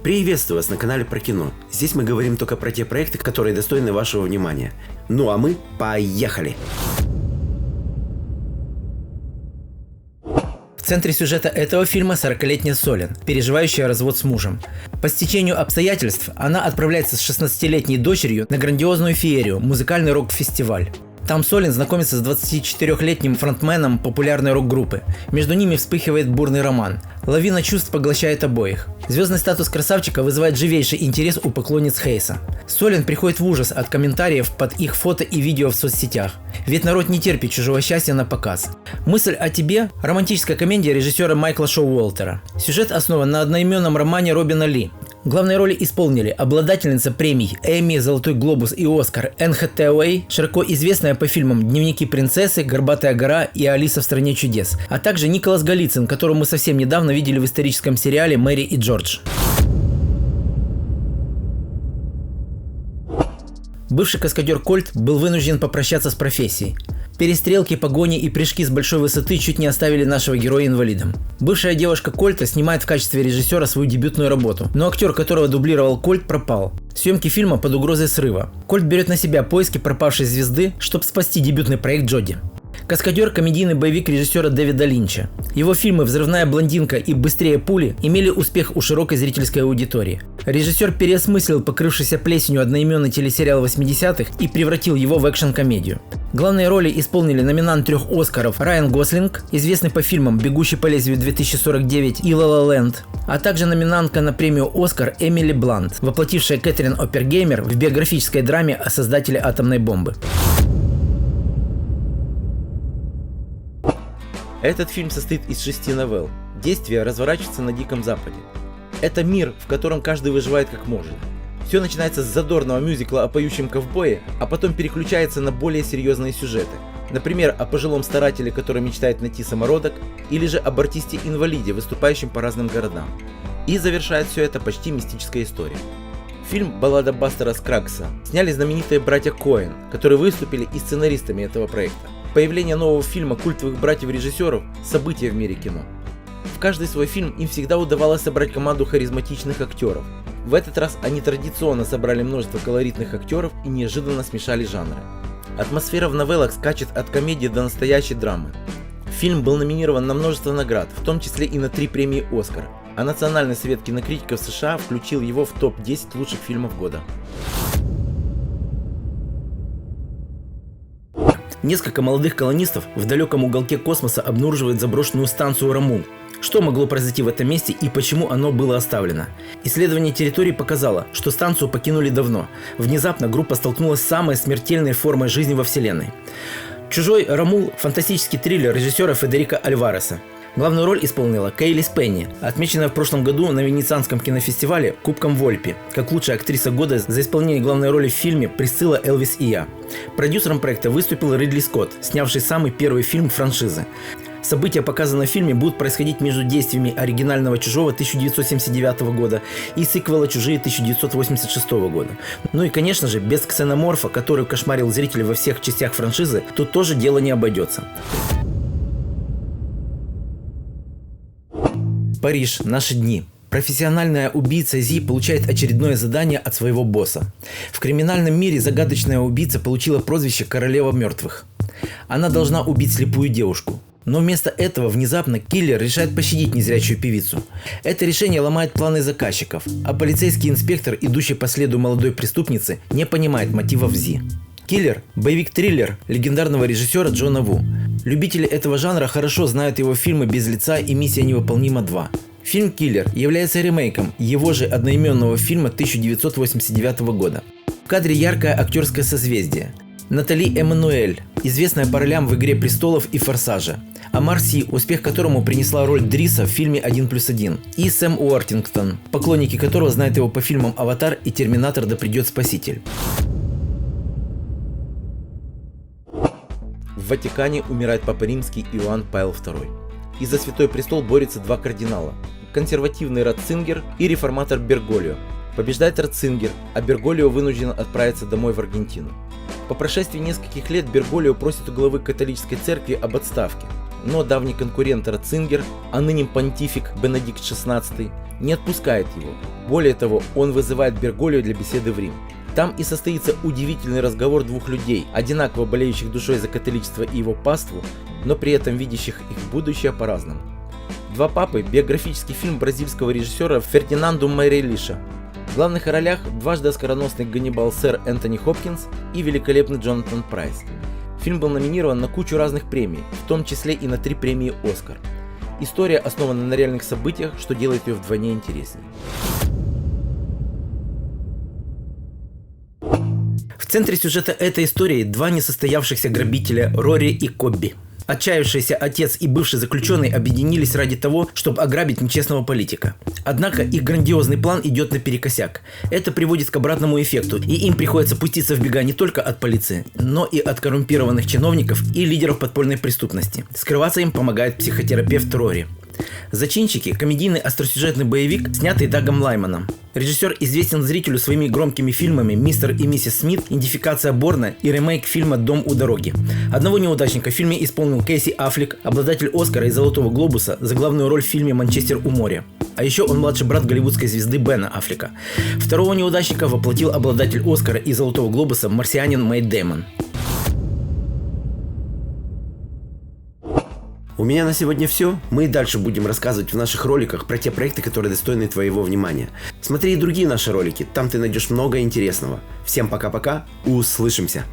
Приветствую вас на канале про кино. Здесь мы говорим только про те проекты, которые достойны вашего внимания. Ну а мы поехали! В центре сюжета этого фильма 40-летняя Солен, переживающая развод с мужем. По стечению обстоятельств она отправляется с 16-летней дочерью на грандиозную феерию – музыкальный рок-фестиваль. Там Солен знакомится с 24-летним фронтменом популярной рок-группы. Между ними вспыхивает бурный роман. Лавина чувств поглощает обоих. Звездный статус красавчика вызывает живейший интерес у поклонниц Хейса. Солен приходит в ужас от комментариев под их фото и видео в соцсетях. Ведь народ не терпит чужого счастья на показ. «Мысль о тебе» – романтическая комедия режиссера Майкла Шоуолтера. Сюжет основан на одноименном романе Робина Ли. Главные роли исполнили обладательница премий Эмми, Золотой глобус и Оскар Энн Хэтэуэй, широко известная по фильмам «Дневники принцессы», «Горбатая гора» и «Алиса в стране чудес», а также Николас Голицын, которого мы совсем недавно видели в историческом сериале «Мэри и Джордж». Бывший каскадер Кольт был вынужден попрощаться с профессией. Перестрелки, погони и прыжки с большой высоты чуть не оставили нашего героя инвалидом. Бывшая девушка Кольта снимает в качестве режиссера свою дебютную работу, но актер, которого дублировал Кольт, пропал. Съемки фильма под угрозой срыва. Кольт берет на себя поиски пропавшей звезды, чтобы спасти дебютный проект Джоди. «Каскадер» – комедийный боевик режиссера Дэвида Линча. Его фильмы «Взрывная блондинка» и «Быстрее пули» имели успех у широкой зрительской аудитории. Режиссер переосмыслил покрывшийся плесенью одноименный телесериал 80-х и превратил его в экшн-комедию. Главные роли исполнили номинант 3 Оскаров Райан Гослинг, известный по фильмам «Бегущий по лезвию 2049» и «Ла Ла Ленд», а также номинантка на премию «Оскар» Эмили Блант, воплотившая Кэтрин Оппенгеймер в биографической драме о создателе атомной бомбы. Этот фильм состоит из 6 новелл. Действие разворачивается на Диком Западе. Это мир, в котором каждый выживает как может. Все начинается с задорного мюзикла о поющем ковбое, а потом переключается на более серьезные сюжеты. Например, о пожилом старателе, который мечтает найти самородок, или же об артисте-инвалиде, выступающем по разным городам. И завершает все это почти мистическая история. Фильм «Баллада Бастера Скраггса» сняли знаменитые братья Коэн, которые выступили и сценаристами этого проекта. Появление нового фильма культовых братьев-режиссеров – событие в мире кино. В каждый свой фильм им всегда удавалось собрать команду харизматичных актеров. В этот раз они традиционно собрали множество колоритных актеров и неожиданно смешали жанры. Атмосфера в новеллах скачет от комедии до настоящей драмы. Фильм был номинирован на множество наград, в том числе и на 3 премии «Оскар», а Национальный совет кинокритиков США включил его в топ-10 лучших фильмов года. Несколько молодых колонистов в далеком уголке космоса обнаруживают заброшенную станцию Рамул. Что могло произойти в этом месте и почему оно было оставлено? Исследование территории показало, что станцию покинули давно. Внезапно группа столкнулась с самой смертельной формой жизни во Вселенной. «Чужой Рамул» – фантастический триллер режиссера Федерико Альвареса. Главную роль исполнила Кейли Спенни, отмеченная в прошлом году на Венецианском кинофестивале Кубком Вольпи, как лучшая актриса года за исполнение главной роли в фильме «Присцилла, Элвис и я». Продюсером проекта выступил Ридли Скотт, снявший самый первый фильм франшизы. События, показанные в фильме, будут происходить между действиями оригинального «Чужого» 1979 года и сиквела «Чужие» 1986 года. Ну и, конечно же, без ксеноморфа, который кошмарил зрителей во всех частях франшизы, тут тоже дело не обойдется. Париж. Наши дни. Профессиональная убийца Зи получает очередное задание от своего босса. В криминальном мире загадочная убийца получила прозвище «Королева мертвых». Она должна убить слепую девушку. Но вместо этого внезапно киллер решает пощадить незрячую певицу. Это решение ломает планы заказчиков, а полицейский инспектор, идущий по следу молодой преступницы, не понимает мотивов Зи. «Киллер» – боевик-триллер легендарного режиссера Джона Ву. Любители этого жанра хорошо знают его фильмы «Без лица» и «Миссия невыполнима 2». Фильм «Киллер» является ремейком его же одноименного фильма 1989 года. В кадре яркое актерское созвездие. Натали Эммануэль, известная по ролям в «Игре престолов» и «Форсаже». Омар Си, успех которому принесла роль Дриса в фильме «1+1». И Сэм Уортингтон, поклонники которого знают его по фильмам «Аватар» и «Терминатор. Да придет Спаситель». В Ватикане умирает Папа Римский Иоанн Павел II. И за Святой Престол борются 2 кардинала – консервативный Ратцингер и реформатор Берголио. Побеждает Ратцингер, а Берголио вынужден отправиться домой в Аргентину. По прошествии нескольких лет Берголио просит у главы католической церкви об отставке. но давний конкурент Ратцингер, а ныне понтифик Бенедикт XVI, не отпускает его. Более того, он вызывает Берголио для беседы в Рим. Там и состоится удивительный разговор двух людей, одинаково болеющих душой за католичество и его паству, но при этом видящих их будущее по-разному. «Два папы» – биографический фильм бразильского режиссера Фердинанду Мейрелиша. В главных ролях дважды оскароносный Ганнибал сэр Энтони Хопкинс и великолепный Джонатан Прайс. Фильм был номинирован на кучу разных премий, в том числе и на 3 премии «Оскар». История основана на реальных событиях, что делает ее вдвойне интереснее. В центре сюжета этой истории два несостоявшихся грабителя Рори и Кобби. Отчаявшийся отец и бывший заключенный объединились ради того, чтобы ограбить нечестного политика. Однако их грандиозный план идет наперекосяк. Это приводит к обратному эффекту, и им приходится пуститься в бега не только от полиции, но и от коррумпированных чиновников и лидеров подпольной преступности. Скрываться им помогает психотерапевт Рори. «Зачинщики» – комедийный остросюжетный боевик, снятый Дагом Лайманом. Режиссер известен зрителю своими громкими фильмами «Мистер и миссис Смит», «Идентификация Борна» и ремейк фильма «Дом у дороги». Одного неудачника в фильме исполнил Кейси Аффлек, обладатель Оскара и Золотого глобуса за главную роль в фильме «Манчестер у моря». А еще он младший брат голливудской звезды Бена Аффлека. Второго неудачника воплотил обладатель Оскара и Золотого глобуса марсианин Мэтт Дэймон. У меня на сегодня все. Мы и дальше будем рассказывать в наших роликах про те проекты, которые достойны твоего внимания. Смотри и другие наши ролики, там ты найдешь много интересного. Всем пока-пока, услышимся!